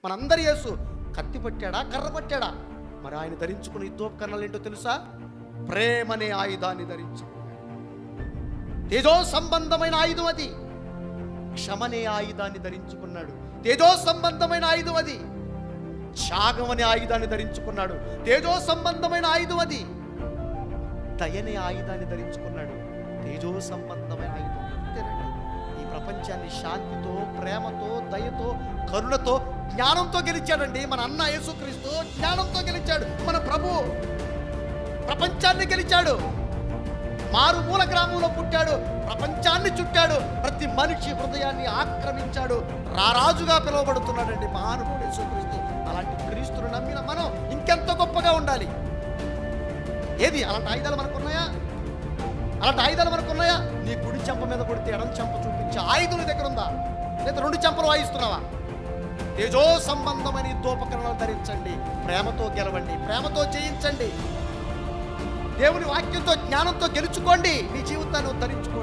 మనందరి యేసు కత్తి పట్టాడా, కర్ర పట్టాడా? మరి ఆయన ధరించుకున్న యుద్ధోపకరణాలు ఏంటో తెలుసా? ప్రేమనే ఆయుధాన్ని ధరించుకున్నాడు. తేజో సంబంధమైన ఆయుధం అది. క్షమనే ఆయుధాన్ని ధరించుకున్నాడు. తేజో సంబంధమైన ఆయుధం అది. త్యాగం అనే ఆయుధాన్ని ధరించుకున్నాడు. తేజో సంబంధమైన ఆయుధం అది. దయనే ఆయుధాన్ని ధరించుకున్నాడు. తేజో సంబంధమైన ఆయుధం. అంతేనండి. ఈ ప్రపంచాన్ని శాంతితో, ప్రేమతో, దయతో, కరుణతో, జ్ఞానంతో గెలిచాడండి మన అన్న యేసుక్రీస్తు. జ్ఞానంతో గెలిచాడు మన ప్రభు. ప్రపంచాన్ని గెలిచాడు. మారుమూల గ్రామంలో పుట్టాడు, ప్రపంచాన్ని చుట్టాడు, ప్రతి మనిషి హృదయాన్ని ఆక్రమించాడు. రారాజుగా పిలువబడుతున్నాడండి మహానుభావుడు యేసుక్రీస్తు. అలాంటి క్రీస్తును నమ్మిన మనం ఇంకెంత గొప్పగా ఉండాలి. ఏది అలాంటి ఆయుధాలు మనకున్నాయా? అలాంటి ఆయుధాలు మనకున్నాయా? నీ కుడి చెంప మీద కొడితే ఎడం చెంప చూపించే ఆయుధం దగ్గర ఉందా? లేదా 2 చెంపలు వాయిస్తున్నావా? తేజో సంబంధమైన యుద్ధోపకరణాలు ధరించండి. ప్రేమతో గెలవండి, ప్రేమతో జయించండి. దేవుని వాక్యంతో, జ్ఞానంతో గెలుచుకోండి. నీ జీవితాన్ని ధరించుకోండి.